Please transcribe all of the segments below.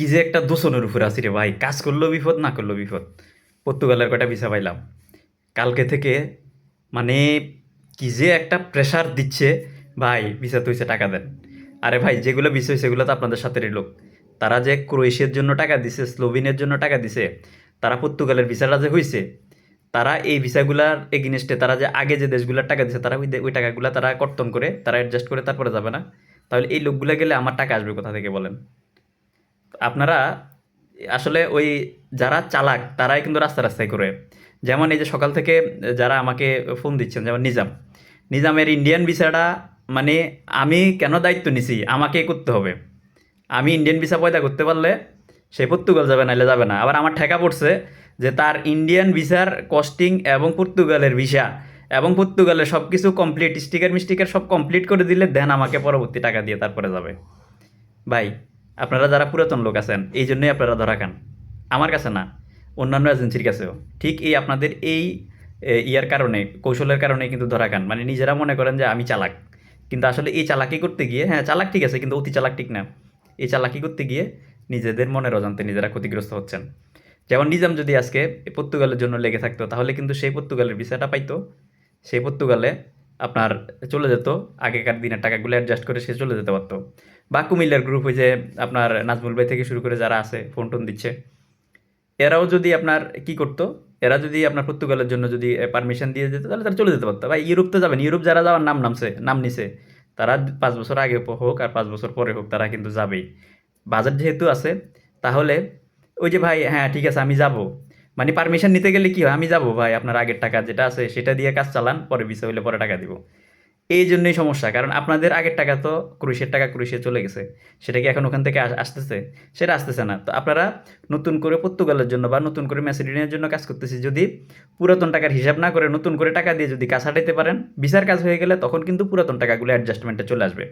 কি যে একটা দূষণের উপরে আছি রে ভাই, কাজ করলেও বিপদ, না করলেও বিপদ। পর্তুগালের কয়টা ভিসা পাইলাম কালকে থেকে, মানে কি যে একটা প্রেসার দিচ্ছে। ভাই ভিসা তো হইছে, টাকা দেন। আরে ভাই, যেগুলো ভিসা হয়েছে সেগুলো তো আপনাদের সাথে লোক। তারা যে ক্রোয়েশিয়ার জন্য টাকা দিছে, স্লোভেনিয়ার জন্য টাকা দিছে, তারা পর্তুগালের ভিসাটা যে হয়েছে, তারা এই ভিসাগুলার এগেনস্টে তারা যে আগে যে দেশগুলোর টাকা দিছে, তারা ওই টাকাগুলো তারা কর্তন করে, তারা অ্যাডজাস্ট করে তারপরে যাবে না? তাহলে এই লোকগুলা গেলে আমার টাকা আসবে কোথা থেকে বলেন? আপনারা আসলে ওই যারা চালাক তারাই কিন্তু রাস্তা রাস্তায় করে। যেমন এই যে সকাল থেকে যারা আমাকে ফোন দিচ্ছেন, যেমন নিজামের ইন্ডিয়ান ভিসাটা, মানে আমি কেন দায়িত্ব নিছি, আমাকেই করতে হবে। আমি ইন্ডিয়ান ভিসা পয়দা করতে পারলে সে পর্তুগাল যাবে, নাহলে যাবে না। আবার আমার ঠেকা পড়ছে যে তার ইন্ডিয়ান ভিসার কস্টিং এবং পর্তুগালের ভিসা এবং পর্তুগালের সব কিছু কমপ্লিট, স্টিকার মিস্টিকার সব কমপ্লিট করে দিলে দেন আমাকে পরবর্তী টাকা দিয়ে তারপরে যাবে। ভাই, আপনারা যারা পুরাতন লোক আছেন এই জন্যই আপনারা ধরা খান, আমার কাছে না, অন্যান্য এজেন্সির কাছেও ঠিক এই আপনাদের এই ইয়ার কারণে, কৌশলের কারণে কিন্তু ধরা খান। মানে নিজেরা মনে করেন যে আমি চালাক, কিন্তু আসলে এই চালাকি করতে গিয়ে, হ্যাঁ চালাক ঠিক আছে, কিন্তু অতি চালাক ঠিক না। এই চালাকি করতে গিয়ে নিজেদের মনের অজান্তে নিজেরা ক্ষতিগ্রস্ত হচ্ছেন। যেমন নিজাম যদি আজকে পর্তুগালের জন্য লেগে থাকতো, তাহলে কিন্তু সেই পর্তুগালের ভিসাটা পাইতো, সেই পর্তুগালে আপনার চলে যেত, আগেকার দিনের টাকাগুলো অ্যাডজাস্ট করে সে চলে যেতে পারতো। বা কুমিল্লার গ্রুপ, ওই যে আপনার নাজমুল ভাই থেকে শুরু করে যারা আছে ফোন টোন দিচ্ছে, এরাও যদি আপনার কি করতো, এরা যদি আপনার পর্তুগালের জন্য যদি পারমিশন দিয়ে যেত, তাহলে তারা চলে যেতে পারতো। ভাই ইউরোপ তো যাবেন, ইউরোপ যারা যাওয়ার নাম নিছে, তারা 5 বছর আগে হোক আর 5 বছর পরে হোক, তারা কিন্তু যাবেই। বাজেট যেহেতু আছে, তাহলে ওই যে ভাই হ্যাঁ ঠিক আছে আমি যাব, মানে পারমিশন নিতে গেলে কি হয়, আমি যাব ভাই, আপনার আগের টাকা যেটা আছে সেটা দিয়ে কাজ চালান, পরে ভিসা হইলে পরে টাকা দিব। এই জন্যই সমস্যা, কারণ আপনাদের আগের টাকা তো ক্রুশের টাকা ক্রুশে চলে গেছে, সেটা কি এখন ওখান থেকে আসতেছে? সেটা আসতেছে না। তো আপনারা নতুন করে পর্তুগালের জন্য বা নতুন করে ম্যাসেডোনিয়ার জন্য কাজ করতেছি, যদি পুরাতন টাকার হিসাব না করে নতুন করে টাকা দিয়ে যদি কাজ হাঁটাইতে পারেন, ভিসার কাজ হয়ে গেলে তখন কিন্তু পুরাতন টাকাগুলো অ্যাডজাস্টমেন্টে চলে আসবে।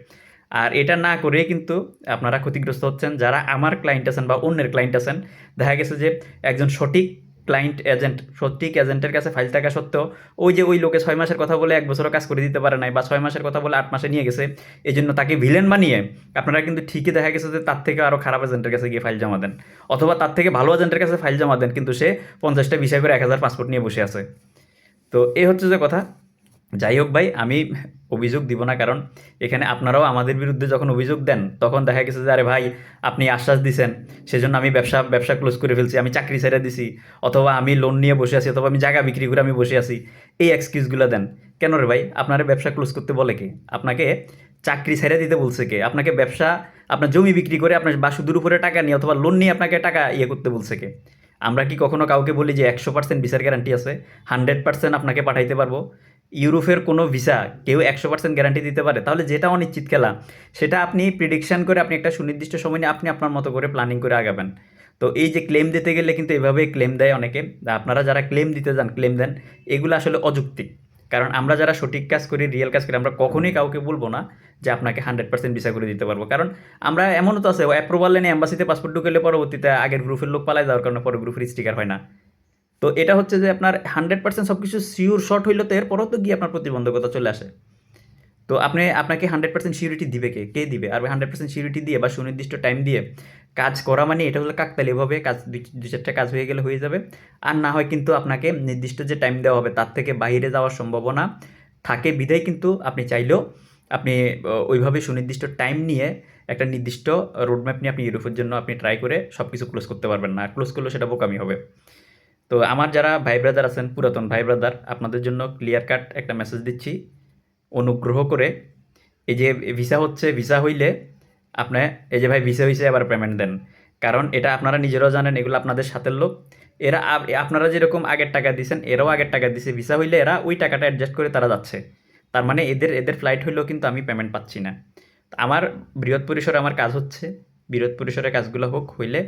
আর এটা না করে কিন্তু আপনারা ক্ষতিগ্রস্ত হচ্ছেন। যারা আমার ক্লায়েন্ট আছেন বা অন্যের ক্লায়েন্ট আছেন, দেখা গেছে যে একজন সঠিক ক্লায়েন্ট এজেন্ট, সঠিক এজেন্টের কাছে ফাইল থাকা সত্ত্বেও ওই যে ওই লোকে 6 মাসের কথা বলে 1 বছরও কাজ করে দিতে পারে নাই, বা 6 মাসের কথা বলে 8 মাসে নিয়ে গেছে, এই জন্য তাকে ভিলেন বানিয়ে আপনারা কিন্তু ঠিকই দেখা গেছে যে তার থেকে আরও খারাপ এজেন্টের কাছে গিয়ে ফাইল জমা দেন, অথবা তার থেকে ভালো এজেন্টের কাছে ফাইল জমা দেন, কিন্তু সে 50টা বিষয় করে 1000 পাসপোর্ট নিয়ে বসে আছে। তো এই হচ্ছে যে কথা। যাই হোক ভাই, আমি অভিযোগ দিব না, কারণ এখানে আপনারাও আমাদের বিরুদ্ধে যখন অভিযোগ দেন, তখন দেখা গেছে যে আরে ভাই আপনি আশ্বাস দিছেন, সেজন্য আমি ব্যবসা ব্যবসা ক্লোজ করে ফেলছি, আমি চাকরি ছেড়ে দিছি, অথবা আমি লোন নিয়ে বসে আছি, অথবা আমি জায়গা বিক্রি করে আমি বসে আছি। এই এক্সকিউজগুলো দেন কেন রে ভাই? আপনার ব্যবসা ক্লোজ করতে বলে কে? আপনাকে চাকরি ছেড়ে দিতে বলছে কে? আপনাকে ব্যবসা, আপনার জমি বিক্রি করে আপনার বা সুদের উপরে টাকা নিয়ে অথবা লোন নিয়ে আপনাকে টাকা ইয়ে করতে বলছে কে? আমরা কি কখনো কাউকে বলি যে 100% ভিসার গ্যারান্টি আছে, 100% আপনাকে পাঠাইতে পারবো? ইউরোপের কোনো ভিসা কেউ 100% গ্যারান্টি দিতে পারে? তাহলে যেটা অনিশ্চিত খেলা, সেটা আপনি প্রিডিকশন করে আপনি একটা সুনির্দিষ্ট সময় নিয়ে আপনি আপনার মতো করে প্ল্যানিং করে আগাবেন। তো এই যে ক্লেম দিতে গেলে কিন্তু এভাবেই ক্লেম দেয় অনেকে। আপনারা যারা ক্লেম দিতে যান, ক্লেম দেন, এগুলো আসলে অযৌক্তিক। কারণ আমরা যারা সঠিক কাজ করি, রিয়েল কাজ করি, আমরা কখনোই কাউকে বলবো না যে আপনাকে 100% ভিসা করে দিতে পারবো। কারণ আমরা এমনও তো আছে, অ্যাপ্রুভাল এনে এম্বাসিতে পাসপোর্ট ঢুকেলে পরবর্তীতে আগের গ্রুপের লোক পালায় যাওয়ার কারণে পরে গ্রুপের স্টিকার হয় না। তো এটা হচ্ছে যে আপনার 100% সব কিছু সিওর শর্ট হইলে তো এরপরও তো গিয়ে আপনার প্রতিবন্ধকতা চলে আসে। তো আপনাকে 100% সিউরিটি দিবে কে? কে দিবে? আর 100% সিউরিটি দিয়ে বা সুনির্দিষ্ট টাইম দিয়ে কাজ করা মানে এটা হলো কাকতালীয়ভাবে কাজ, দুই চারটা কাজ হয়ে গেলে হয়ে যাবে। আর না হয় কিন্তু আপনাকে নির্দিষ্ট যে টাইম দেওয়া হবে তার থেকে বাইরে যাওয়ার সম্ভাবনা থাকে, বিধায় কিন্তু আপনি চাইলেও আপনি ওইভাবে সুনির্দিষ্ট টাইম নিয়ে একটা নির্দিষ্ট রোডম্যাপ নিয়ে আপনি ইউরোপের জন্য আপনি ট্রাই করে সব কিছু ক্লোজ করতে পারবেন না। ক্লোজ করলেও সেটা বোকামি হবে। তো আমার যারা ভাই ব্রাদার আছেন, পুরাতন ভাই ব্রাদার, আপনাদের জন্য ক্লিয়ার কাট একটা মেসেজ দিচ্ছি। অনুগ্রহ করে এই যে ভিসা হচ্ছে, ভিসা হইলে আপনি, এই যে ভাই ভিসা হইছে এবার পেমেন্ট দেন। কারণ এটা আপনারা নিজেরাও জানেন, এগুলো আপনাদের সাথের লোক। এরা আপনারা যেরকম আগের টাকা দিয়েছেন, এরাও আগের টাকা দিছে। ভিসা হইলে এরা ওই টাকাটা অ্যাডজাস্ট করে তারা যাচ্ছে। তার মানে এদের এদের ফ্লাইট হইলেও কিন্তু আমি পেমেন্ট পাচ্ছি না। তো আমার বৃহৎ পরিসরে আমার কাজ হচ্ছে, বৃহৎ পরিসরে কাজগুলো হইলে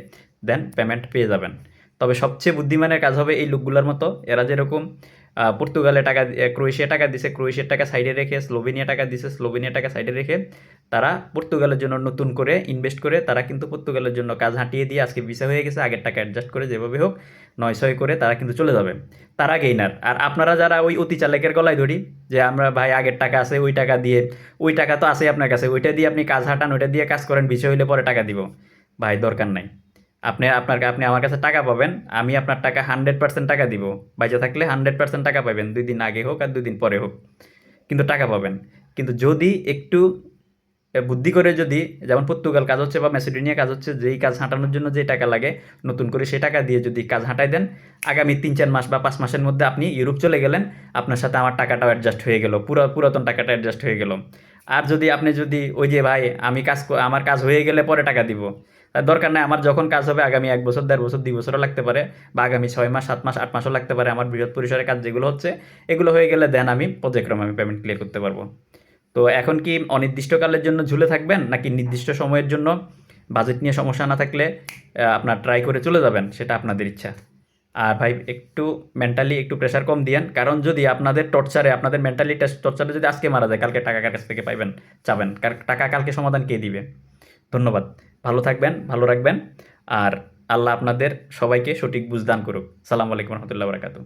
দেন পেমেন্ট পেয়ে যাবেন। তবে সবচেয়ে বুদ্ধিমানের কাজ হবে এই লোকগুলোর মতো, এরা যেরকম পর্তুগালে টাকা, ক্রোয়েশিয়া টাকা দিছে, ক্রোয়েশিয়ার টাকা সাইডে রেখে, স্লোভেনিয়া টাকা দিছে, স্লোভেনিয়া টাকা সাইডে রেখে তারা পর্তুগালের জন্য নতুন করে ইনভেস্ট করে তারা কিন্তু পর্তুগালের জন্য কাজ হাঁটিয়ে দিয়ে আজকে ভিসা হয়ে গেছে, আগের টাকা অ্যাডজাস্ট করে যেভাবে হোক 9-6 করে তারা কিন্তু চলে যাবে। তারা গেইনার। আর আপনারা যারা ওই অতি চালাকের গলায় ধরি যে আমরা ভাই আগের টাকা আছে, ওই টাকা দিয়ে, ওই টাকা তো আছে আপনার কাছে, ওইটা দিয়ে আপনি কাজ হাঁটান, ওইটা দিয়ে কাজ করেন, ভিসা হইলে পরে টাকা দিব, ভাই দরকার নাই। আপনি আমার কাছে টাকা পাবেন, আমি আপনার টাকা 100% টাকা দিব। বাইচা থাকলে 100% টাকা পাবেন, 2 দিন আগে হোক আর 2 দিন পরে হোক। কিন্তু টাকা পাবেন। কিন্তু যদি একটু বুদ্ধি করে যদি, যেমন পর্তুগাল কাজ হচ্ছে বা ম্যাসেডোনিয়া কাজ হচ্ছে, যেই কাজ হাঁটানোর জন্য যে টাকা লাগে, নতুন করে সেই টাকা দিয়ে যদি কাজ হাঁটাই দেন, আগামী 3-4 মাস বা 5 মাসের মধ্যে আপনি ইউরোপ চলে গেলেন, আপনার সাথে আমার টাকাটাও অ্যাডজাস্ট হয়ে গেল, পুরাতন টাকাটা অ্যাডজাস্ট হয়ে গেল। আর যদি আপনি যদি ওই যে ভাই আমি আমার কাজ হয়ে গেলে পরে টাকা দিব, তার দরকার নাই, আমার যখন কাজ হবে আগামী 1 বছর, 1.5 বছর, 2 বছরও লাগতে পারে, বা আগামী 6 মাস, 7 মাস, 8 মাসও লাগতে পারে, আমার বৃহৎ পরিসরের কাজ যেগুলো হচ্ছে এগুলো হয়ে গেলে দেন আমি পর্যায়ক্রমে আমি পেমেন্ট ক্লিয়ার করতে পারবো। তো এখন কি অনির্দিষ্টকালের জন্য ঝুলে থাকবেন, নাকি নির্দিষ্ট সময়ের জন্য বাজেট নিয়ে সমস্যা না থাকলে আপনার ট্রাই করে চলে যাবেন, সেটা আপনাদের ইচ্ছা। আর ভাই একটু মেন্টালি একটু প্রেশার কম দিয়েন, কারণ যদি আপনাদের টর্চারে, আপনাদের মেন্টালি টর্চারে যদি আজকে মারা যায়, কালকে টাকা কার কাছ থেকে পাইবেন, চাবেন টাকা কালকে সমাধান কে দিবে? ধন্যবাদ। ভালো থাকবেন, ভালো রাখবেন। আর আল্লাহ আপনাদের সবাইকে সঠিক বুঝ দান করুক। সালামু আলাইকুম রহমতুল্লাহ বারাকাতু।